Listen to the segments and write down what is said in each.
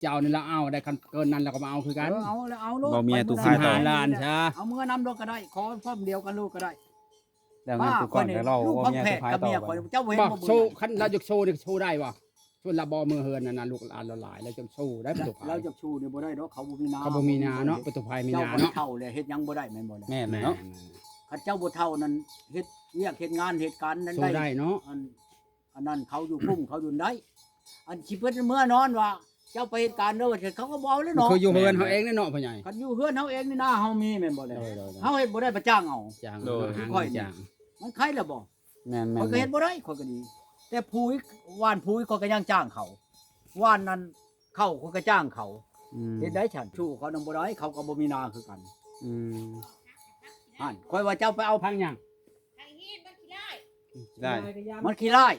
เจ้านี่ละเอาได้คันเกินนั้นแล้วก็มาเอาคือกัน เอาแล้วเอาลูก บ่มีตู้ สิ ขาย บ ต่อ ห้าล้านใช่ เอามือนำลูกก็ได้ขอพร้อมเดียวกันลูกก็ได้ แล้วเงินตู้ก่อนก็รอ ลูก ว่า พัง เมีย แผ ตู้ ด ขาย กับ ต่อ เมียข่อยเจ้าเว้น บอก บ่ โชว์คันเราจะโชว์นี่โชว์ได้บ่ส่วนละบ่มือเฮือนนั่นน่ะลูกหลานเราหลายแล้วจะโชว์ได้ประตูภาย เราจะชูนี่บ่ได้ดอกเขาบ่มีนา เขาบ่มีนาเนาะประตูภายมี เจ้า นา บ่ เนาะ เท่าเลยเฮ็ดหยังบ่ได้แม่นบ่ล่ะ แม่น แม่ เนาะ คันเจ้าบ่เท่านั้นเฮ็ดเวียกเฮ็ดงานเหตุการณ์นั้น โชว์ได้เนาะ อันนั้นเขาอยู่พุ่มเขาอยู่ได้อันสิเพิ่นเมื่อนอนว่าเจ้าไปเหตุการณ์เด้อว่าเขาก็บ่เอาแล้วเนาะ คืออยู่เฮือนเขาเองนี่เนาะพ่อใหญ่ คันอยู่เฮือนเฮาเองนี่นาเฮามีแม่นบ่ โด ล่ะ ยโดย เฮาเฮ็ดบ่ได้ประจ้างเอา จาง โดย หาง ค่อย จาง มันใครล่ะบ่ แม่น ข่อยก็เฮ็ดบ่ได้ข่อยก็ดี แต่ผู้ว่านผู้ข่อยก็ยังจ้างเขาว่านนั้นเข้าข่อยก็จ้างเขา อืม เฮ็ดได้ฉันชู้เขานำบ่ได้เขาก็บ่มีนาคือกัน อืม หั่นข่อยว่าเจ้าไปเอา พังหยัง ไอ้ฮีดมันขี้ได้ ได้ มันขี้ร้าย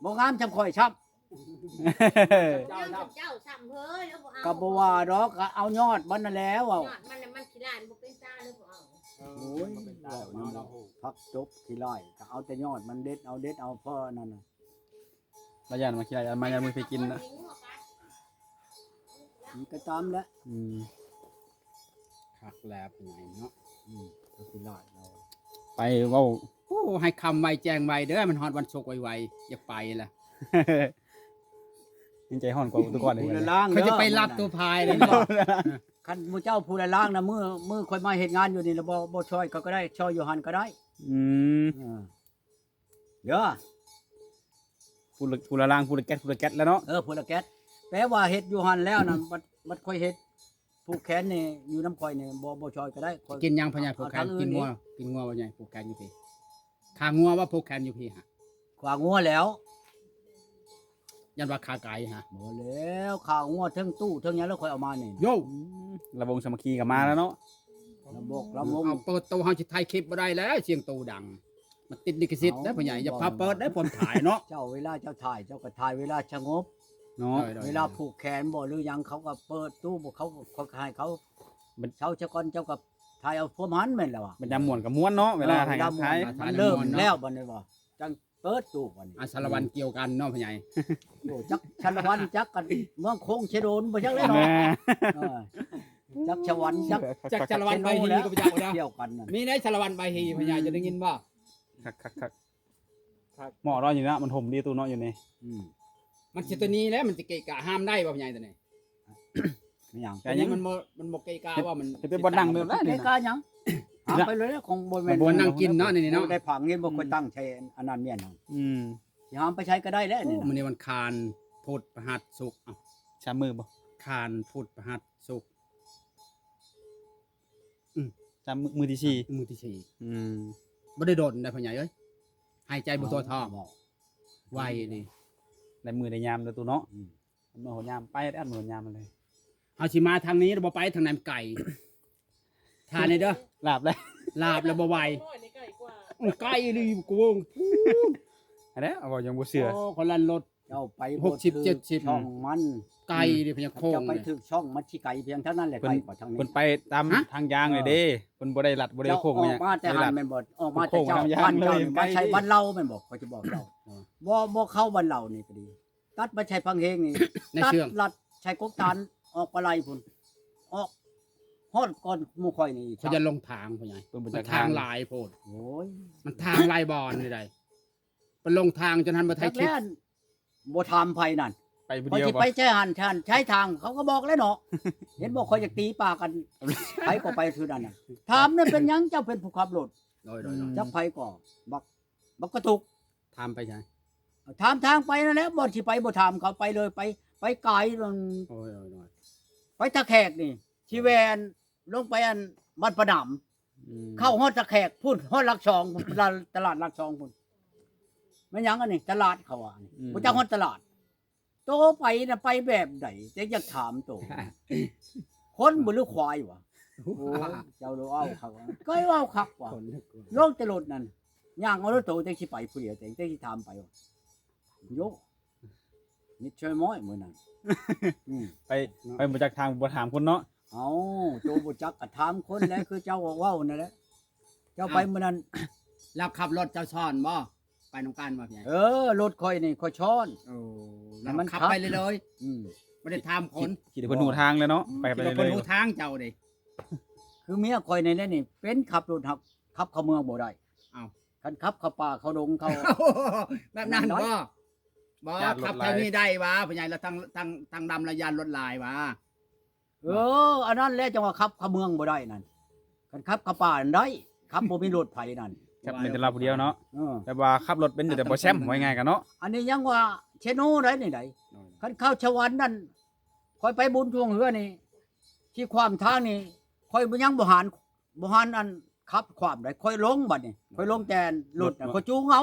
บ่งามจำข่อยชับ เจ้าเจ้าซ้ำเฮ้ยแล้วบ่เอา ก็บ่ว่าดอกก็เอายอดมันนั่นแล้วเอา ยอดมันน่ะมันขี้ได้บ่เป็นตาแล้วบ่เอา โอ้ยพักจบขี้ร้ายก็เอาแต่ยอดมันเด็ดเอาเพราะนั่นน่ะ ระยะมาคิดอะไรมายังมือไปกินนะ มันก็ตามแล้ว อืม คักแล้วพ่อใหญ่เนาะ ก็ขี้ร้ายเรา ไปเว้า โอ้ให้คำไวแจ้งไวเด้อมันฮอดวันศุกร์ไวๆอย่าไปล่ะ ยังใจห่อนกว่าตู้ก่อนเลย ผู้ละล่าง เขาจะไป ด้อ รับตัวพายเลย คันหมู่เจ้าผู้ละล่างน่ะมือค่อยมาเฮ็ดงานอยู่นี่แล้วบ่ช่วยก็ได้ช่วยอยู่หั่นก็ได้ อืม เด้อ ผู้ละล่างผู้ละแก๊สแล้วเนาะ ผู้ละแก๊สแปลว่าเฮ็ดอยู่หั่นแล้วน่ะบัดค่อยเฮ็ดผู้แขนนี่อยู่น้ำข่อยนี่บ่ช่วยก็ได้ข้อย กินยังพ่อใหญ่ผูกแขนกินงัวพ่อใหญ่ผูกแขนอยู่พี่ขางัวว่าผูกแขนอยู่พี่ฮะ ขวางัวแล้ว ยันว่าขาไก่ฮะ บ่แล้วข่าวงัวเทั้งตู้เทั้งหยังแล้วค่อยเอามานี่ โย่ ระวงสามัคคีกับมาแล้วเนาะ ระบบ เอาเปิดตัวเฮาสิถ่ายคลิปบ่ได้แล้วเสียงตูดังมันติดลิขสิทธิ์นะพ่อใหญ่อย่าพาเปิดได้ผมถ่ายเนาะ เจ้าเวลาเจ้าถ่ายเจ้าก็ถ่ายเวลาสงบ เนาะ เวลาผูกแขนบ่หรือหยังเขาก็เปิดตู้บ่เขาให้เขาเช้าเจ้าก่อนเจ้าก็ถ่ายเอาพวกมันแม่นแล้วว่ะ เป็นยามม่วนกับม้วนเนาะเวลาถ่ายงานถ่าย มันเริ่มแล้วบัดนี้บ่จังเปิดตู้บัดนี้ อาสารวันเกี่ยวกันเนาะพ่อใหญ่ โอ้จักชันวันจักกันเมืองคงเชโดนบ่จักเลย แม่ เนาะจักชวันจัก จากสารวันใบฮีก็ไปจักนะ เที่ยวกันนั่น มีได้สารวันใบฮีพ่อใหญ่จะได้ยินบ่ คักหมอรออยู่นะมันห่มดีตู้เนาะอยู่นี่ มันสิตัวนี้แล้วมันสิเกะกะห้ามได้บ่พ่อใหญ่ตัวนี้ มีหยัง แต่นี้มันบ่เกะกะว่ามัน จะเป็นบ่นั่งเด้อแล้ว ไอ้ นี่ กา นะ หยังถามไปเลยคงบ่แม่น บ่นั่งกินเนาะนี่เนาะ ได้ผังเงินบ่ค่อยตั้งใช้อันนั้นเมียนเอา อืม สิหามไปใช้ก็ได้แล้วนี่ มื้อ นะ นี้วันคานพุธพฤหัสศุกร์เอ้า ชามือบ่ คานพุธพฤหัสศุกร์ ชามือที่สี่ มื้อที่สี่ อืม บ่ได้โดนได้พ่อใหญ่เอ้ยหายใจบ่ทั่วท้อง บอก ไวนี่ ได้มือได้ยามเด้อตู้เนาะมือหัวยามไปได้อันมือหัวยามมาเลย เฮาสิมาทางนี้บ่ไปทางนั้นไก่ทานนี่เด้อ ลาบเลย ลาบแล้วบ่ไหว น้อยนี่ไก่กว่า ไก่นี่กู อันนี้เอาบ่ยังบ่เชื่อ โอ้คนละรถ เจ้าไป 60 70 ช่องมัน ไก่นี่พญาโคง เจ้าไป นี่ ถึกช่องมันสิไก่เพียงเท่านั้นแหละไก่กว่าทางนี้ เพิ่นไปตาม ฮะ ทางยางเลยเด้เพิ่นบ่ได้ลัดบ่ได้ เจ้า โค้ง อ มา อกมาแต่หันแม่นบ่ออกมาแต่เจ้า โค้งทางยาง บ้านเจ้า เลย นี่ ไก่ มาใช้บ้านเราแม่นบ่เขาจะบอกเจ้าบ่เข้าบ้านเรานี่ก็ดี ตัดมาใช้พังเฮงนี่ ใน ตัด เชื่อง ลัดใช้กกตานออกปลาไหลพุ่นออกฮอดก่อนหมู่ข่อยนี่ เขาจะลงทางพ่อใหญ่ เพิ่นบ่ มัน จาก ทางหลายโพด โอ้ย มันทางลายบอลนี่ได้มันลงทางจนทันบ่ไท ทั ย ก คลิป แล้วบ่ทำไผนั่น ไปผู้ พอ เดียว ที่ บ่ ไปใช้หันชันใช้ทางเขาก็บอกแล้วเนาะ เห็นบอกคอยจะตีปากกันไผก็ไปคือนั่นน่ะถามนั่นเป็นหยังเจ้าเป็นผู้ขับรถ โดยๆ จักไผก็บักกระตุก ๆทำไปใช่ ถามทางไปนั่นแหละบ่สิไปบ่ถามเขาไปเลยไปไกลนั่น โอ้ย ไปตะแขกนี่ชีแวนลงไปอันบ้านประดำเข้าฮอดตะแขกพุ่นฮอดหลักสองพุ่นตลาดหลักสองพุ่นแม่นหยังอันนี้ตลาดเขาว่านี่บ่จักฮอดตลาดโตไปน่ะไปแบบใดจะอยากถามโต คนบ่หรือควายวะโอ้ยเจ้ารู้เอาครับวะก็เอาคักว่ะ คนลึก โลกจะหลุดนั่นย่างเอารถโตจังสิไปผู้เดียวจังสิถามไปว่ะโยนิดช่วยม้อยมื้อนั้นอืม ไปบ่จากทางบ่ถามคนเนาะ เอาโตบ่จักก็ถามคนแล้วคือเจ้าเว้านั่นแหละเจ้าไปมื้อนั้น แล้วขับรถเจ้าช้อนบ่ไปน้องกันบ่พี่ใหญ่ รถค่อยนี่ค่อยช้อน โอ้แล้ว มั มัน น ขับ ขับ ไปเลย อืม บ่ได้ถามคน ขี่แต่เพิ่นหูทางเลยเนาะไป คิด เล ว่าเพิ่น ย รู้ทางเจ้าดิ คือเมียคอยในนั้นนี่เป็นขับรถขับเข้าเมืองบ่ได้ อ้าว คันขับเข้าป่าเข้าดงเข้า แบบนั้นบ่ขับทางนี้ได้วะพ่อใหญ่แล้วทางดำระยานรถลายวะ อันนั้นแหละจังว่าขับเข้าเมืองบ่ได้นั่นคันขับเข้าป่านั่นได้ขับบ่มีรถไผนั่น ครับเป็นแต่เราผู้เดียวเนาะ เออ แต่ว่าขับรถเป็นอยู่แต่บ่แชมป์ไว้ง่ายกันเนาะ อันนี้ยังว่าเชโนได้นี่ไดคันเข้าชวันนั่นคอยไปบุญทวงเฮือนี่ที่ความทางนี่คอยยังบ่หันอันขับความได้คอยลงบัดนี่คอยลงแต่รถน่ะคอยจูงเอา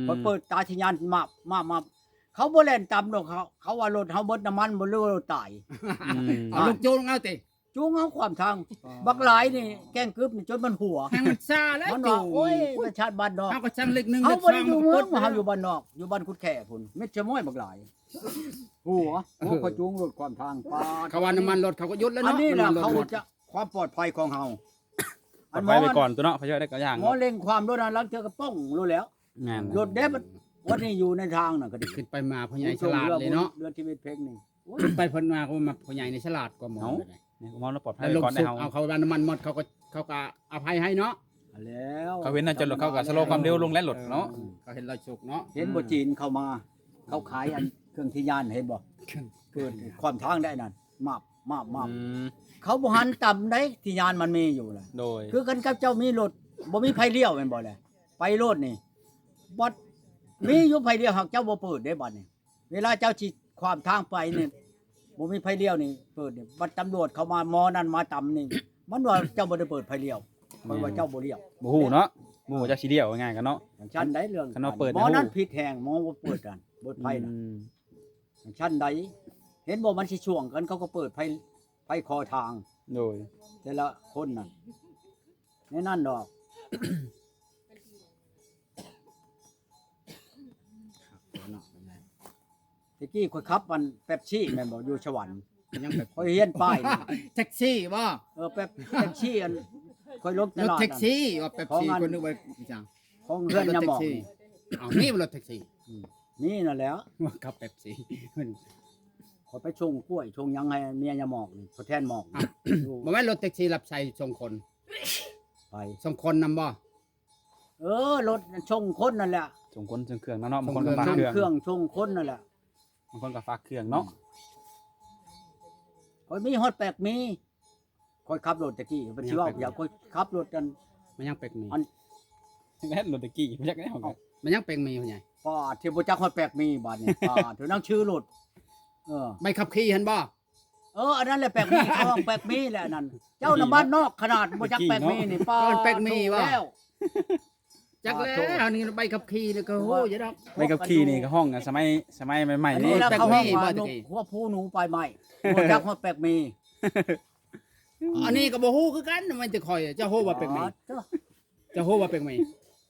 พอเปิดตาชัญญาณมาเขาบ่เล่นตำดอกเขาว่ารถเฮาเบิดน้ำมันบ่รู้ว่าตาย เอาลูกจูงเอาติ จูงเอาความทางบักหลายนี่แกล้งกึบนี่จนมันหัว ให้มันซาแล้ว มัน จู ว่าง โอ้ยประชาติบ้านนอก เฮาก็จังเล็กนึง เฮา เล็ก บ่ ส ได้ อง อยู่ มัน เมื ก็ อง ปด เฮาอยู่บ้านนอกอยู่บ้านกุดแค่พุ่นเม็ดชะม้อยบักหลายหัวก็จูงรถความทางปาด เขาว่าน้ำมันรถเขาก็หยุดแล้ว อัน เนาะ นี้ล่ะ น้ำมันรถ เขา หมด จะความปลอดภัยของเฮา อันไว้ไปก่อนตัวเนาะเขาจะได้ก็ย่าง หมอ เนาะ เล็งความรถนั้นลังเทื่อก็ป้องรู้แล้ว งาน รถเด้มันวันนี้อยู่ในทางน่ะก็ดี ขึ้นไปมาพ่อใหญ่ฉลาดเลยเนาะ เรือชีวิตเพลงนี่ ขึ้นไปเพิ่นมาเขามาพ่อใหญ่ในฉลาดกว่าหมอเลย นี่มองแล้วปลอดภัย แล้ว ไป ลง ก่อนได้ สุก เฮา เอาเขาว่าน้ำมันหมดเขาก็อภัยให้เนาะ แล้ว เขาเว้นน่าจะรถเข้ากับสโลว์ความเร็วลงและรถเนาะ เขาเห็นเราสุกเนาะ เห็นบ่จีนเข้ามา เขาขายอันเครื่องที่ยานเห็นบ่เกิดความทางได้นั่นมาบ อืม เขาบ่หันต่ำได้ที่ยานมันมีอยู่แหละ โดย คือกันกับเจ้ามีรถบ่มีไผเลี้ยวแม่นบ่แหละไปรถนี่บ่มีอยู่ไผเลี้ยวหากเจ้าบ่เปิดได้บัดนี่เวลาเจ้าสิความทางไปนี่บ่มีไผเลี้ยวนี่เปิดนี่บัดตำรวจเข้ามาหมอนั่นมาตำนี่มันว่าเจ้าบ่ได้เปิดไผเลี้ยวเพราะว่าเจ้าบ่เลี้ยว บ่ฮู้เนาะบ่ฮู้จักสิเดียวง่ายกันเนาะ อย่างชั้นใดเรื่อง คันว่าเปิด หมอนั้น ในหู ผิดแห่งหมอบ่เปิดกันเปิดไผน่ะ อืม อย่างชั้นใดเห็นบ่มันสิช่วงกันเขาก็เปิดไผคอทาง โดย แต่ละคนน่ะในนั่นดอกตะกี้ข่อยขับมันเป๊ปซี่แม่นบ่อยู่สวรรค์ ยังแบบ ข่อยเฮียนป้ายนี่ แท็กซี่บ่ เป๊ปซี่อันข่อยลงต รถ ลาด แท็ก นั่น ซี่ว่าแป๊บซี่ ของอัน คนนึกว่าจัง ของเฮือนยามหมอกนี่ เอานี่มันรถแท็กซี่ นี่นั่นแหล้ว ว่าขับแป๊บซี่มัน ข่อยไปชงกล้วยชงหยังให้เมียยามหมอกนี่ทดแทนหมอกนี่อยู่ บ่แม่นรถแท็กซี่รับใช้ส่งคน ไป ส่งคนนำบ่ รถชงคนนั่นแหละ ส่งคนส่งเครื่องเนาะบางคน ส่ ก็ ง ฝาก ชง เครื่อง เครื่องชงคนนั่นแหละ บางคนก็ฝากเครื่องเนาะ ข่อยมีฮอดแปลกมีข่อยขับรถตะกี้เพิ่นสิเว้าอยากข่อยขับรถกัน มันยังเป็กมี แม่นรถตะกี้บ่จักได้เฮาก็ มันยังเป็กมีพ่อใหญ่ ป้าที่บ่จักฮอดแปลกมีบาดนี้ป้าเดี๋ยวนั่งชื่อรถเออ ใบขับขี่เห็นบ่ อันนั้นแหละแปลกมีเขาว่าแปลกมีแหละอันนั่นเจ้าน่ะบ้านนอกขนาดบ่จักแปลกมีนี่ป้าแล้ว จักแล้วนี่ใบขับขี่นี่ก็โหอย่าดอก ไปกับขี่นี่ก็ห้องอะสมัยใหม่ อัน ๆ นี้ นี่ นะ แปลก เขา มี ห้อง บ่ ว่า ตะกี้ หัวผู้หนูไปใหม่บ่จักฮอดแปลกมี อันนี้ก็บ่ฮู้คือกันมันจะคอยเจ้าฮู้ว่าเป็กมี เจ้า เจ้าฮู้ว่าเป็กมี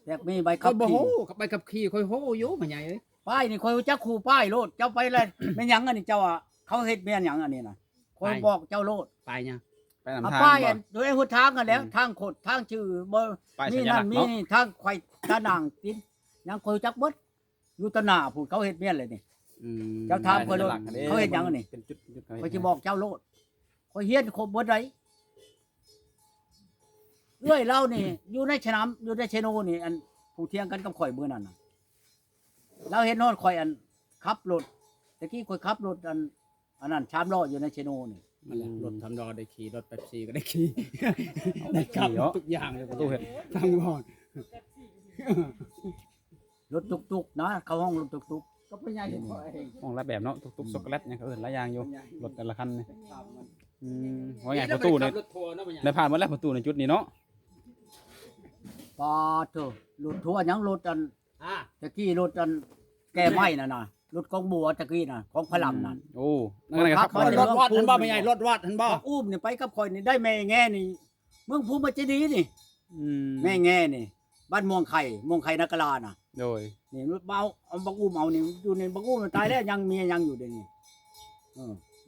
แปลกมีใบ ก็ ขับ บ่ ขี่ ฮู้ใบขับขี่ค่อยฮู้อยู่พ่อใหญ่เอ้ย ป้ายนี่ข่อยรู้จักครูป้ายโลดเจ้าไปเลยแม่นหยังอันนี้เจ้าอ่ะเขาเฮ็ดแม่นหยังอันนี้น่ะข่อยบอกเจ้าโลด ไปเนี่ย ไปนำ เอา ทาง ป้าย บ่ อันโดยหัวทางกันแล้วทางโคดทางชื่อบ่ ป้าย นี่ สัญลั นั่ ก น ษณ์ มี เนาะ นี่ทางไข่ตาหนังตินยังคอยจักเบิดอยู่ตะหน้าพูดเขาเฮ็ดเมียนเลยนี่ เจ้าทาง คนโลดเขาเฮ็ดหยังอันนี้ เป็นจุดๆ คอยสิบอกเจ้าโลดคอยเฮียนครบเบิดไดเอ้ยเรานี่ อยู่ในสนามอยู่ในเชโนนี่ อันผู้เที่ยงกันกับข่อยมื้อนั้นน่ะเราเห็นโนอนข่อยอันขับรถตะกี้ข่อยขับรถอันนั้น3ล้ออยู่ในเชโนนี่ นั่นแหละรถทำดอได้ขี่รถเป๊ปซี่ก็ได้ขี่ได้ขับทุกอย่างเลย ประตูเฮ็ด ฟังบ่อน รถตุกๆนะเข้าห้องรถตุก ก็พ่อใหญ่เห็นพ่อเอง ห้องละแบบเนาะตุกๆช็อกโกแลตเนี่ยเขาเอิ้นหลายอย่างอยู่รถแต่ละคันนี่ ครับมัน ว่าไงประตูเนี่ย รถทัวร์เนาะพ่อใหญ่ ได้ผ่านหมดแล้วประตูในจุดนี้เนาะ ๆปาเถอะรถทัวร์หยังรถอัน อ่ะ ตะกี้รถอันแก้ไม้น่ะนะรถกองบัวตะกี้น่ะของพลังนั่น โอ้นั่นไงครับ ครับ รถวัดเห็นบ่พ่อใหญ่รถวัดเห็นบ่ อุ้มนี่ไปกับข่อยนี่ได้แม่แง่นี่เมืองภูมิเจดีย์นี่ แม่แง่นี่ บ้านม่วงไข่นักกะลาน่ะ โดย นี่รถเบาเอาบักอุ้มเอานี่อยู่ในบักอุ้มตายแล้วยังเมียยังอยู่เดี๋ยวนี้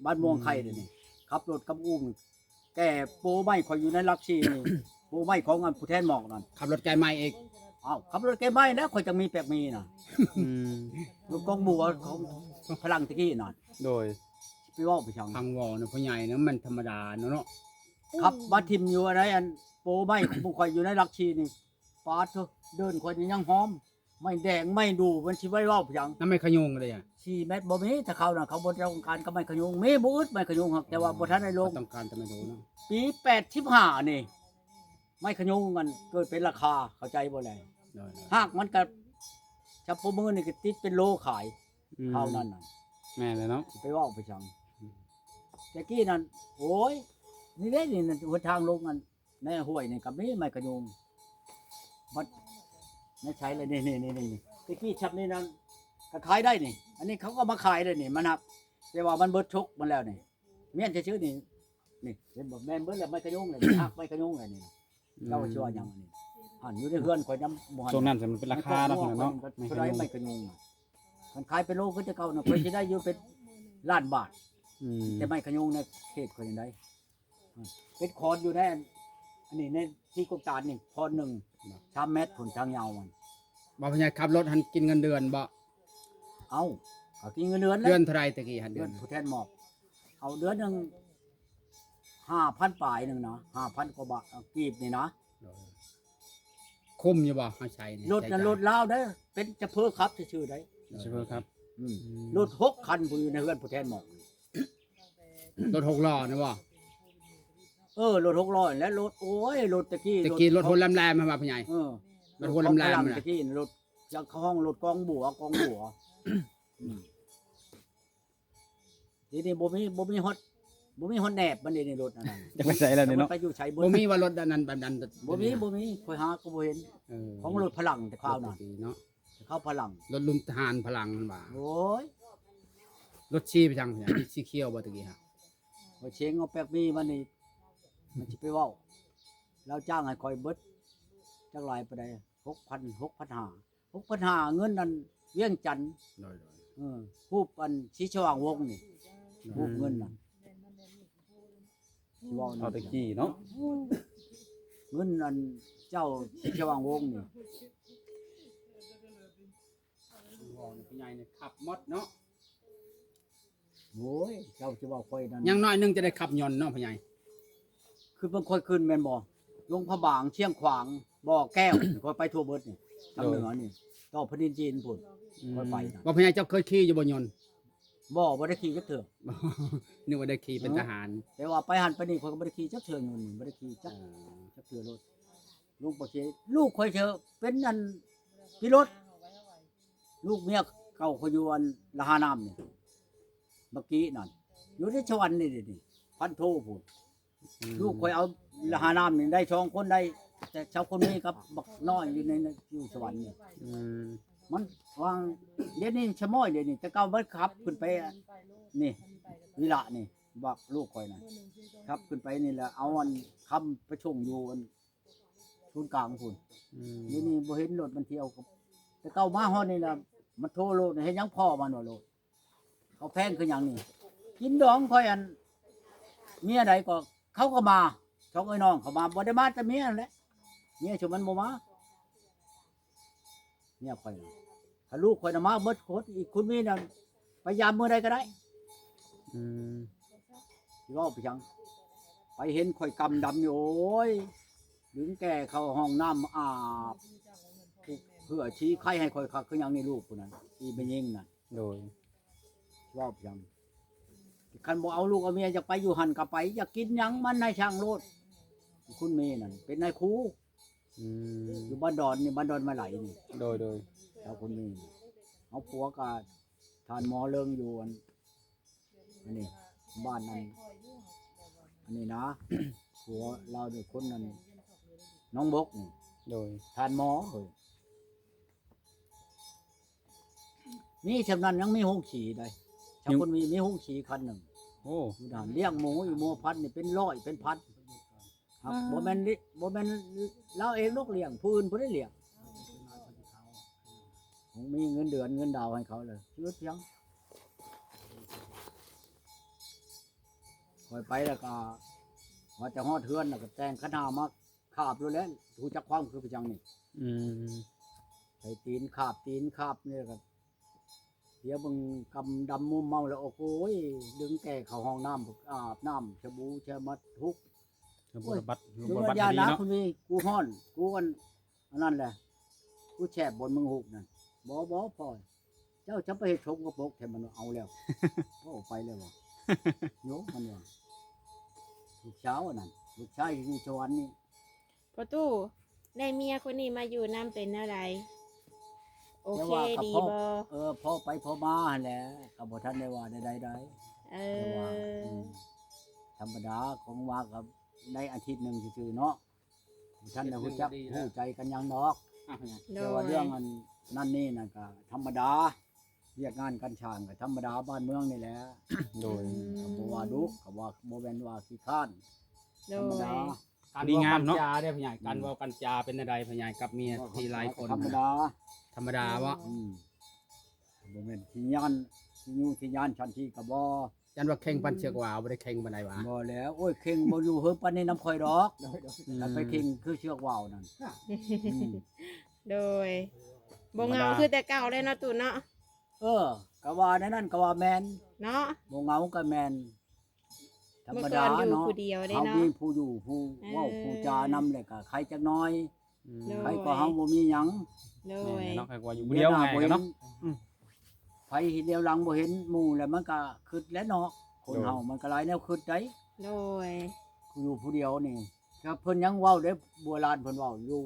บ้านม่วงไข่เดี๋ยวนี้ขับรถกับอุ้มแก่โปไม้ข่อยอยู่ในลักซี่นี่ โปไม้ของอันผู้แทนหมอกนั่น ขับรถไกลใหม่อีก อ้าวขับรถแก่ไม้แล้วข่อยจะมีแปลกมีน่ะรถกองบัวของพลังตะกี้น่ะ โดย ไป ไปเว้าไปชัง พังวอนะพ่อใหญ่นะมันธรรมดาเนาะ ครับมาทิมอยู่อะไรอันโปไม้ของผู้ข่อยอยู่ในหลักชีนี่ปาดเถอะเดินข่อยนี่ยังหอมไม่แดงไม่ดูมันสิไว้เว้าไปชัง น้ำไม่ขยงเลยอ่ะ 4 เมตรบ่มีถ้าเขาน่ะเขาบ่ต้องการก็ไม่ขยุงมีบ่อึดไม่ขยุงครับแต่ว่าบ่ทันได้ลง ต้องการจะไม่รู้เนาะ ปี85นี่ไม่ขยุงกันเกิดเป็นราคาเข้าใจบ่แล ได้ หากมันก็จับปมือนี่ก็ติดเป็นโลขายเท่านั้นน่ะ แม่เลยเนาะ ไปเว้าไปชังแต่กี้นั่นโอ้ยนี่เด้นี่หนทางลงกันในห้วยนี่ก็มีไม่ขยุงมันไม่ใช้เลยนี่แต่กี้ชับนี่นั่นก็ขายได้นี่ อันนี้เขาก็มาขายเลยนี่มันครับแต่ว่ามันเบิดชกมันแล้วนี่เมียนชื่อๆนี่นี่เป็นบ่แม่นเบิดแล้วไม่ขยุงเลยนี่หักไม่ขยุงเลยนี่เจ้าชื่อว่าหยังอันนี้หันอยู่ในเฮือนข่อยนำบ่หัน ช่วงนั้นมันเป็นราคาเนาะเนาะ ไม่ใช่ไม่กระยุงมันขายเป็นโลก็จะเก่าเนาะเพิ่นสิได้อยู่เป็นล้านบาท อืม แต่ไม่กระยุงในเขตคนยังไดเป็นคอนอยู่ในอันนี้ในที่กบตาลนี่คอนหนึ่ง3 เมตรผลทางยาวมัน บ่พ่อใหญ่ขับรถหันกินเงินเดือนบ่ เอาเขากินเงินเดือนแล้ เดื ว อนเท่าไรตะกี้หัน เดื เดื อ อน น ผู้แทนหมอบเอาเดือนหนึง5,000ปลายหนึงนะ5,000กว่าบาทเอากีบนี่นะ คุ้มอยู่บ่เฮาใช้นี่ รถนั้นรถลาวได้อเป็นจะเพ้อครับชื่อๆได้ ใช่เพิ่นครับ รถ6 คันผู้อยู่ในเฮือนผู้แทนหมอบ รถ6ล้อนะบ่ รถ600และรถโอ้ยรถตะกี้ ตะกี้รถโหนแหลมๆมาพ่อใหญ่ รถหัวลำแรงน่ะ ตะกี้รถจากห้องรถกองบัวทีนี้บ่มีฮอตแหนบมันนี่ในรถนั่นน่ะ จะไปใส่แล้วเนี่ยเนาะ ไปอยู่ใช้ บ่มีว่ารถอันนั้นแบบนั้น บ่มีค่อยหาก็บ่เห็น เออ ของรถพลังแต่ข้าวนั่น เนาะ ข้าวพลัง รถลุมทหารพลังมันว่า โอ้ย รถชีไปจังพ่อใหญ่สีเขียวบ่ตะกี้ฮะ บ่เชงเอาแป๊กมีมันนี่มันสิไปเว้าแล้วจ้างให้คอยเบิดจักหลายปานใด6,500เงินนั้นเวียงจันทน์ โดย ผู้อันชี้ชว่างวงนี่ผู้เงินน่ะสิเว้า เอา นั่น ตะกี้เนาะ เงินอันเจ้าชี้ชว่างวงนี่ พ่อใหญ่นี่ขับมดเนาะ โอ้ยเจ้าสิเว้าค่อยนั่น ยังน้อยหนึงจะได้ขับยนต์เนาะพ่อใหญ่ คือบางค่อยขึ้นแม่นบ่ลงพระบางเชียงขวางบ่อแก้ว ค่อยไปทั่วเบิดนี่ทางเหนือนี่ต่อแผ่นดินจีนพุ่นค่อยไปนะ ว่าพ่อใหญ่เจ้าเคยขี่อยู่บนยนต์ บ่ได้ขี่จักเทื่อ นึกว่าได้ขี่เป็นทหาร แต่ว่าไปหันไปนี่ค่อยก็บ่ได้ขี่จักเทื่ออยู่นี่บ่ได้ขี่จักเทื่อรถลุงบ่เชลูกค่อยเชอเป็นอันพี่รถลูกเมียเก่าค่อยอยู่อันละหาน้ำนี่เมื่อกี้นั่นอยู่ในสวรรค์นี่พันโทพุ่น ลูกคอยเอาละหาน้ำนี่ได้2 คนได้แต่ชาวคนนี้กับบักน้อยอยู่ในอยู่สวรรค์นี่ อืม มันวางเดี๋ยวนี้ชะม้อยเดี๋ยวนี้แต่เก่าเบิดขับขึ้นไปนี่วิระนี่บักลูกคอยน่ะครับขึ้นไปนี่แหละเอาอันคำประชงอยู่อันศูนย์กลางพุ่น อืม เดี๋ยวนี้บ่เห็นรถมันเที่ยวกับแต่เก่ามาฮอดนี่ล่ะมันโทรโลดเห็นหยังพ่อมันว่าโลดเขาแพงคือหยังนี่กินดองคอยอันเมียใดก็เขาก็มาช่องไอ้น้องเขามาบ่ได้มาแต่เมียนั่นแหละเมียชุมันบ่มาเมียข่อยน่ะถ้าลูกข่อยน่ะมาเบิดโคตรอีกคุณมีน่ะไปยามมื้อใดก็ได้ อืม สิเว้าไปจังไปเห็นข่อยกำดำอยู่โอ้ยดึงแก่เข้าห้องน้ำอาบเพื่อชี้ไข่ให้ข่อยคักคือหยังนี่ลูกผู้นั้นอีเป็นยิงน่ะ โดย สิเว้าไปจังคันบ่เอาลูกเอาเมียอยากไปอยู่หั่นก็ไปอยากกินหยังมันให้ช่างโลดคุณเมนั่นเป็นนายครู อืม อยู่บ้านดอนนี่บ้านดอนมาไหลนี่ โดย ชาวคนนี้เอาผัวกาทานหมอเลิงอยู่อันนี้บ้านนั้นอันนี้นะ ผัวเราเด็กคนนั้นน้องบกนี่ โดย ทานหมอเฮ้ยนี่ชำนาญยังมีห้องขี่ได้ชาวคนมีห้องขี่คันหนึ่ง โอ้ อยู่ด่านเลี้ยงหมูอยู่หมูพันนี่เป็นร้อยเป็นพันครับบ่แม่นเราเองลูกเลี้ยงผู้อื่นผู้ได้เลี้ยงผมมีเงินเดือนเงินดาวให้เขาเลยชีวิตยังคอยไปแล้วก็ว่าจะฮอดเทือนแล้วก็แต่งคณะมาขาบอยู่แล้วถูกจักความคือไปจังนี่ อืม ใส่ตีนขาบนี่ก็ตี ดี๋ยวมึงกำดำมุมเมาแล้วโอ้โหยดึงแก่เข้าห้องน้ำอาบน้ำชะบูชะมัดทุก บทบัตร ดู บท ว่า บัตร ยา ดี นะ เนาะ คุณมีกูฮ้อนกูกันอันนั้นแหละกูแฉบบนมึงหุบนั่นบ่พอเจ้าจะไปเฮ็ดชมกระปกแถมมันเอาแล้ว โอ้ไปแล้วบ่โยมันว่าลูกเช้าอันนั้นลูกชายอยู่สวรรค์นี่ ประตูได้เมียคนนี้มาอยู่น้ำเป็นอะไรโอเคดีบ่ พอไปพอมาหั่นแหละก็บ่ทันได้ว่าใดๆ เอ แต่ว่า อ ธรรมดาของว่ากับในอาทิตย์หนึงซื่อๆเนาะท่านได้ฮู้จักฮู้ใจกันยังดอก อ่ะพ่อใหญ่ โด แต่ว่าย เรื่องอันนั่นนี่น่ะก็ธรรมดาเรียกงานกันช่างก็ธรรมดาบ้านเมืองนี่แหละ โดย ก็บ่ว่าดุก็ว่าบ่แม่นว่าขี้ข้าน โด ธรรม ย ดา การ ดีงามเนาะ จาได้อพ่อใหญ่การเว้ากันจาเป็นอะไรพ่อใหญ่กับเมียที่หลายคน ธรรมดา ธรรมดาวะ บ่แม่นขี้ยานขี้ยูขี้ยานชันที่ก็บ่ ยันว่าเข่งปันเชือกวาวบ่ได้เข่งปานใดวะ บ่แล้วโอ้ยเข่งบ่อยู่เฮิบปานนี้น้ำข่อยดอกแล้วไปเข่งคือเชือกว่าวนั่นอืม โดยบ่เหงาคือแต่เก่าเลยเนาะตู่เนาะ ก็ว่าในนั้นก็ว่าแม่น เนาะ บ่เหงาก็แม่นธรร เมื่อ ม ก่ ดา อนอยู่ เนาะ ผู้เดียวได้ เฮา เนาะ มีผู้อยู่ผู้เว้าผู้จานำเลยก็ใครจักหน้อย โดย ใครก็เฮาบ่มีหยัง โด แม่ ย นเนาะใครกว่าอยู่ผู้เดียวไงกันเนาะ อืม ไผเห็นเดียวหลังบ่เห็นหมู่แล้วมันก็คิดแล้วเนาะคนเฮามันก็หลายแนวคิดได้ โดย อยู่ผู้เดียวนี่ครับเพิ่นยังเว้าเด้โบราณเพิ่นเว้าอยู่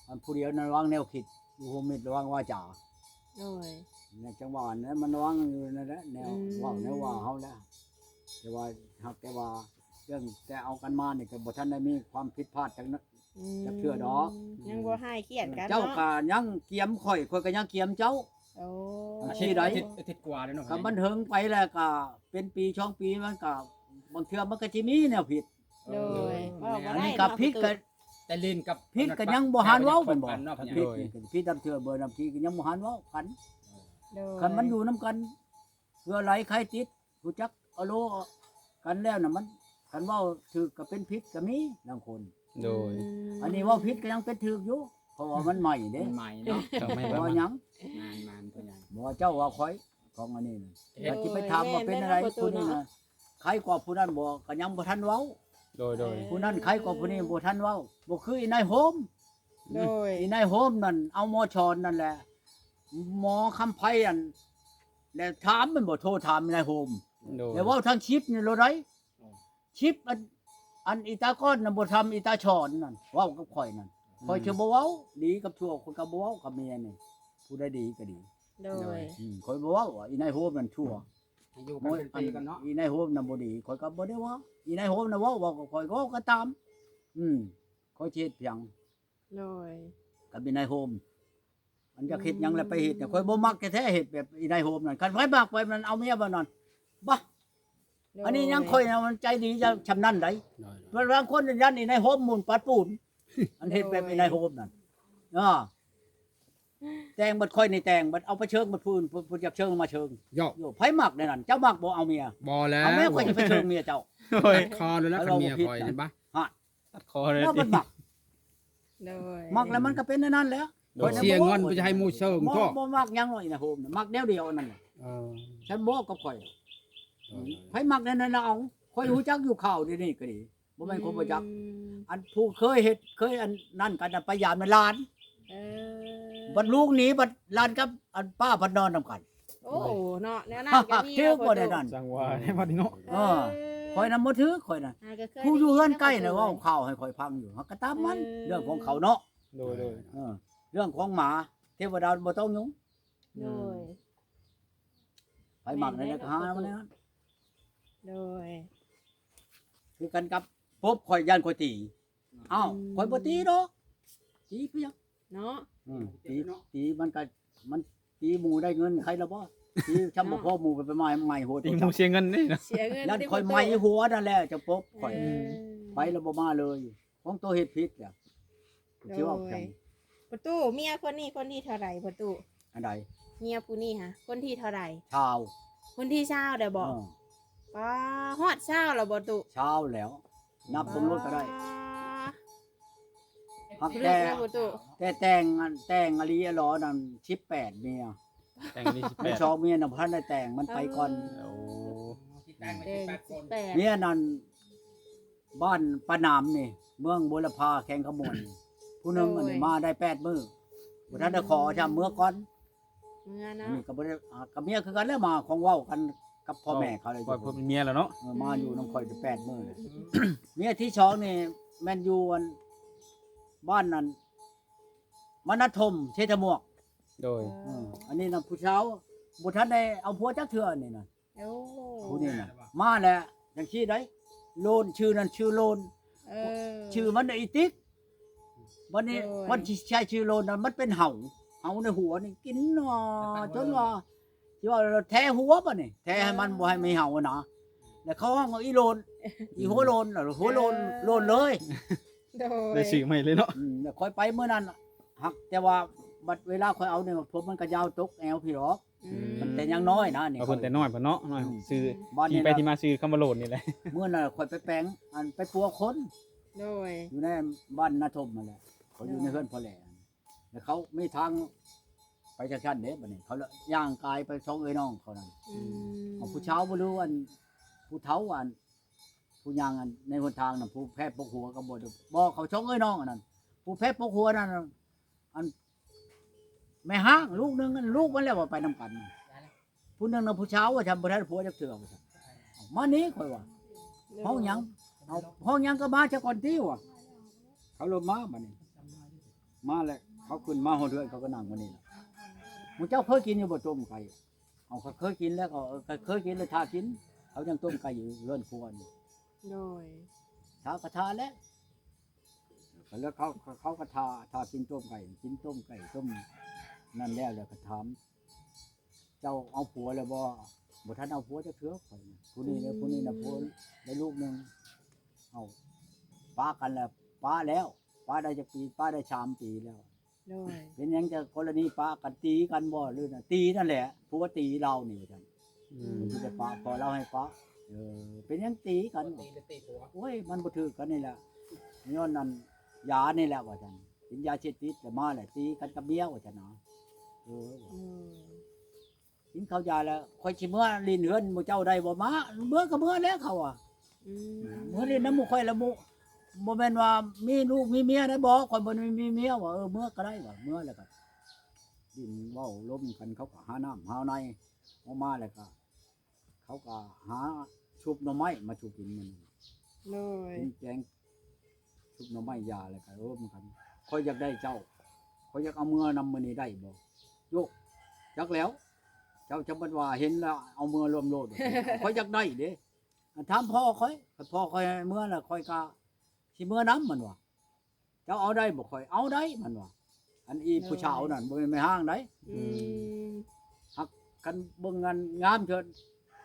อันผู้เดียวนั้นวางแนวคิดอยู่หัวมิตรระวังวาจา โดย ในจังหวะนั้นมันวางอยู่นั่นแหละแนว อืม เว้าแนวว่าเฮาแล้วแต่ว่าหากแต่ว่าเรื่องแต่เอากันมานี่ก็บ่ทันได้มีความผิดพลาดจังนั้น จักเทื่อดอก ยังบ่ให้เครียดกัน เจ้า เนาะ ก็ยังเกียมข่อยก็ยังเกียมเจ้า โอ้ ที่ใด อาทิตย์กว่าแล้วเนาะ ก็มันเถิงไปแล้วก็เป็นปีช่องปีมันก็บางเทื่อมันก็สิมีแนวผิด โดยว่าบ่ อัน ได้ นี้ก็ผิดก็ แต่ลินกับ ผิดก็ยังบ่หันเว้าเพิ่นบ่ เนาะพ่อใหญ่ ผิดนี่ก็ผิดนํเทื่อเบอร์นํที่ก็ยังบ่หันเว้ากัน โดย คันมันอยู่นํกันเพื่อไหลใครติดรู้จักเอาโลกันแล้วน่ะมันคันเว้าถูกก็เป็นผิดก็มีบางคน โดย อันนี้เว้าผิดก็ยังเป็นถูกอยู่เพราะว่ามันใหม่เด้ ใหม่เนาะ ก็ไม่ เพ ประ ราะ มา ว่า ณ หยัง นานพ่อใหญ่ บ่เจ้าว่าข่อยของอันนี้น่ะอยากสิไปถามว่าเป็นอะไรผู้นี้น่ะใครกว่าผู้นั้นบ่ก็ยังบ่ทันเว้า โดยโดย ผู้นั้นใครกว่าผู้นี้บ่ทันเว้าบ่คืออีนายโฮม โดย อีนายโฮมนั่นเอาหมอชอนนั่นแหละหมอคำไผอันแล้วถามมันบ่โทรถามอีนายโฮม โดย แต่เว้าทางชิปนี่โลดได้ชิปอันอีตาก้อนน่ะบ่ทำอีตาชอนนั่นเว้ากับข่อยนั่นข่อยสิบ่เว้าดีกับชั่วคนก็บ่เว้ากับเมียนี่ผู้ใดดีก็ดี โดย ข่อยบ่เว้าว่าอีนายโฮมนั่นชั่ว อยู่กันเป็นปีกันเนาะ อีนายโฮมน่ะบ่ดีข่อยก็บ่ได้เว่าอีนายโฮมน่ะเว้ากับข่อยก็ตาม ข่อยสิเฮ็ดเพียง โดย กับอีนายโฮมอันจะเฮ็ดหยังแล้วไปเฮ็ดแต่ข่อยบ่มักแท้ๆเฮ็ดแบบอีนายโฮมนั่นคันไผมักไปมันเอาเมียบ่นั่นบ่อันนี้ยังข่อยน่ะมันใจดีจะชำนาญไดบางคนยันอีนายโฮมหมุนปัดปูนอันเฮ็ดแบบอีนายโฮมนั่นแต่งบัดข่อยนี่แต่งบัดเอาไปเชิงบัดพูนพูนจักเชิงมาเชิง โยก โยไผมักในนั้นเจ้ามักบ่เอาเมีย บ่แล้ว เอาแม่ข่อยจะไปเชิงเมียเจ้า โดย ตัดคอเลยแล้วกับเมียคอยเห็นปะ ตัดคอเลย แล้ว ดิ มันมัก โดย มักแล้วมันก็เป็นในนั้นแหล้ว โดย เสียเงินไปจะให้หมูเชิง บ่ ก็ บ่มักหยังหรอกอีนะโฮมน่ะมักแนวเดียวนั่นน่ะ เออ ฉันบอกกับข่อยไผมักในนั้นน่ะเอาข่อยรู้จักอยู่ข่าวเดี๋ยวนี้ก็ดีบ่แม่นคนบ่จักอันผู้เคยเฮ็ดเคยอันนั่นกันน่ะพยายามในหลาน เออ บัดลูกหนีบัดหลานกับอันป้าพันนอนนำกัน โอ้เนาะแนวนั้นก็มี เทือกบ่ได้นั่น จังหวะให้พอดีเนาะ เออ ข่อยนำบ่ถือข่อยน่ะ ก็เคย ผู้อยู่เฮือนใกล้น่ะเว้าข่าวให้ข่อยฟังอยู่เฮาก็ตามมันเรื่องของเขาเนาะ โดยโดย เรื่องของหมาเทวดาบ่ต้องยุ่ง โดย ไผมักในนั้นก็หามันนะ โดย คือกันกับพบข่อยย่านข่อยตีอ้าวข่อยบ่ตีดอกตีเพียง เนาะ ตีมันก็มันตีหมู่ได้เงินใครละบ่ตีช้ำบ่พอหมู่ไปไม้ใหม่โหด ตีหมูเสียเงินนี่นะ เสียเงิน นั่นข่อยไหม้หัวนั่นแหละจะพบข่อยไปแล้วบ่มาเลยของตัวเฮ็ดผิดแล้วสิว่าจัง ประตูเมียคนนี้คนที่เท่าไหร่ประตู อันใด เมียผู้นี้ฮะคนที่เท่าไหร่ ชาว คนที่เช้าเดี๋ยวบอกป้าฮอดเช้าแล้วประตู ชาวแล้ว นับตรงรถก็ได้ฮัก เลื แต่ อกแล้วประตู แต่แต่งอลีอลอนั่น18เมีย แต่งนี่ ในชองเมียน่ะพันได้แต่งมันไปก่อน โอ้ ที่แต่งมา เด็ก 18คน 18 เมียนั่นบ้านปะนามนี่ เมืองบุรพาแข่งขมวนนี่ผู้หนึงอันนี้มาได้8มื้อบ่ทันได้ขอจำเมื่อก่อน เมื่อ อัน เนาะ นี้ก็บ่ได้กับเมียคือกันแล้วมาของเว้ากันกับพ่อแม่เขาเลย ปล่อยเพิ่นเป็นเมียแล้วเนาะ มาอยู่น้ำข่อยจะ8มื้อเลยเมียที่สองนี่แม่นอยู่อันบ้านนั้นมณฑมเชษฐมวก โดย อันนี้น่ะผู้เช้าบ่ทันได้เอาผัวจักเทื่อนี่น่ะ โอ้ ผู้นี้น่ะมาแล้วจังซี่ได้โลนชื่อนั้นชื่อโลน เออ ชื่อมันน่ะอีติ๊กวันนี้ โอ้ย วันที่ใช้ชื่อโลนนั้นมันเป็นเห่าในหัวนี่กินเนาะจนว่าที่ว่าแท้หัวป่ะนี่แท้ให้มันบ่ให้มีเห่าอะนะแล้วเขาว่าอีโลนอีหัวโลนหัวโลนโลนเลย โดย ได้ชื่อใหม่เลยเนาะ แล้วค่อยไปเมื่อนั้นหักแต่ว่าบัดเวลาค่อยเอาเนี่ยผมมันก็ยาวตกแอวพี่หรอก มันแต่ยังน้อยนะนี่ เอาเพิ่นแต่น้อยเพิ่นเนาะน้อยชื่อ บ้าน ที่ นี้ ไปที่มาชื่อคำว่าโลดนี่แหละ เมื่อนั้นค่อยไปแปลงอันไปปัวคน โดย อยู่ในบ้านนาทมนั่นแหละเขาอยู่ในเฮือนพ่อแหล่แล้วเขาไม่ทางไปจากชั้นเด้บัดนี้เขาเลยย่างกายไปช่องเอ้ยน้องเขานั่น อืม เอาผู้เช้าบ่รู้อันผู้เฒ่าอันผู้ย่างอันในหนทางน่ะผู้แพทย์ปกหัวก็บ่ได้บ่เขาช่องเอ้ยน้องอันนั้นผู้แพทย์ปกหัวนั่นน่ะอันแม่ห้างลูกหนึงอันลูกมันแล้วว่าไปนํกันผู้หนึงน่ะผู้เช้าว่าทำบ่ทันผัวจักเทื่อว่าซั่นเอามานี้ข่อยว่า ห้องหยังเอาห้องหยังก็มาจะก่อนที่ว่ะเขาลงมาบัดนี้มาแล้วเขาขึ้นมาหอเดือนเขาก็นั่งมานี่ล่ะมึงเจ้าเคยกินอยู่บ่ต้มไก่เอาเขาเคยกินแล้วก็เคยกินแล้วทากิน เขายังต้มไก่อยู่เรือนครัวนี่ โดย ทากระทาแล้วแล้วเขาก็ทากินต้มไก่กินต้มไก่ต้มนั่นแล้วก็ถามเจ้าเอาผัวแล้วบ่ทันเอาผัวจะเถือกข่อยน่ะผู้นี้แล้วผู้นี้น่ะผัวได้ลูกหนึงเอาป้ากันแล้วป้าแล้วป้าได้จะปีป้าได้3 ปีแล้ว โดย เป็นหยังจะกรณีป้ากันตีกันบ่หรือน่ะตีนั่นแหละผัวตีเรานี่ว่าซั่น มันจะป้าพอเล่าให้ป้าเป็นหยังตีกัน ตีตีหัว โอ้ยมันบ่ถือกันนี่แหละย้อนนั้นยานี่แหละว่าซั่นกินยาเสพติดแต่มาแหละตีกันกับเมียว่าซั่นเนาะกินข้าวยาแล้วค่อยสิเมื่อลิ้นเฮือนหมู่เจ้าได้บ่มาเมื่อก็เมื่อแล้วเขาอ่ะ อืม เมื่อลิ้นน้ำหมู่ค่อยละหมู่บ่แม่นว่ามีลูกมีเมียได้บ่ข่อยบ่มีเมียว่าเมื่อก็ได้ว่าเมื่อแล้วก็ดินเว้าล้มกันเขาก็หาน้ำหาในออกมาแล้วก็เขาก็หาชุบหน่อไม้มาชุบกินมัน โดย กินแกงชุบหน่อไม้ยาแล้วก็มันกันข่อยอยากได้เจ้าข่อยอยากเอาเมื่อนำมื้อนี้ได้บ่โยกจักแล้ว เจ้าจะบัดว่าเห็นแล้วเอามือรวมโลด ข่อยอยากได้เด้ถามพ่อข่อยพ่อข่อยให้เมื่อแล้วข่อยก็สิเมื่อน้ำมันว่าเจ้าเอาได้บ่ข่อยเอาได้มันว่าอันอีผู้ชาวนั่นบ่แม่นไม่ห้างได้ อืม กันเบิ่งงานงามเถิด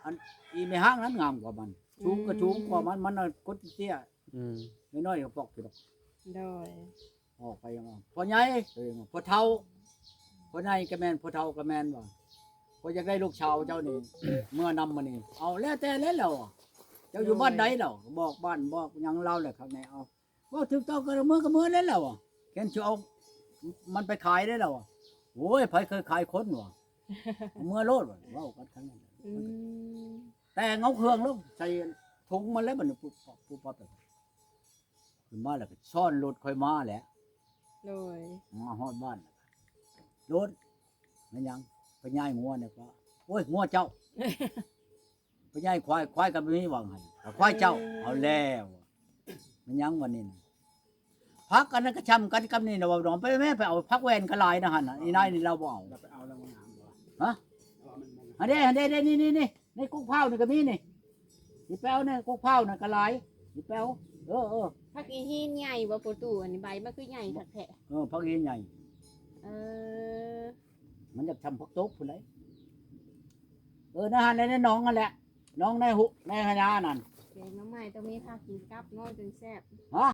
อันอีไม่ห้างนั้นงามกว่ามันสูงก็สูงกว่ามันน่ะกดเตี้ย อืม น้อยๆก็ปอกอยู่ดอก โดย ออกไปว่าพ่อใหญ่พ่อเฒ่าพ่อใหญ่ก็แม่นพ่อเฒ่าก็แม่นว่าพ่ออยากได้ลูกชาวเจ้านี่ เมื่อนำมานี่เอาแล้วแต่แล้วอะเจ้าอยู่บ้านใดแล้วบอกบ้านบอกหยังเล่าแหละครับในเอาว่าถึงต้องก็เมื่อแล้วอ่ะแค่นสิเอามันไปขายได้แล้วอ่ะโอ้ยไผเคยขายคนว่ะเมื่อโลดว่ะเว้ากันทั้งนั้น อืม แต่เงาเครื่องแล้วใส่ถุงมันแล้วมันปุ๊บปั๊บขึ้นมาแล้วก็ซ่อนรถค่อยมาแหละ โดย มาฮอดบ้านรถมันยังไปย้ายงัวเนี่ยก็โอ้ยงัวเจ้า ไปย้ายควายก็บ่มีหวังให้ควายเจ้าเอาแล้วมันยังวันนี้พักกันก็ช้ำกันกับนี่นะว่าน้องไปแม่ไปเอาพักแวนก็หลายนะหั่นน่ะอีนายนี่เราบ่เอา เราไปเอาแล้วงามบ่ ฮะ อันนี้นี่ในกุ๊กเผานี่ก็มีนี่สิแป้วนี่กุ๊กเผาน่ะก็หลายสิแป้วพักอีหินใหญ่บ่ประตูอันนี้ใบมันคือใหญ่คักแท้ พักอีใหญ่ เออ มันจะทำพักตกพุ่นเลยนะฮะในน้องนั่นแหละน้องในหุในหยานั่น แกงน้ำใหม่ต้องมีผักกินกับน้อยจนแซ่บ ฮะ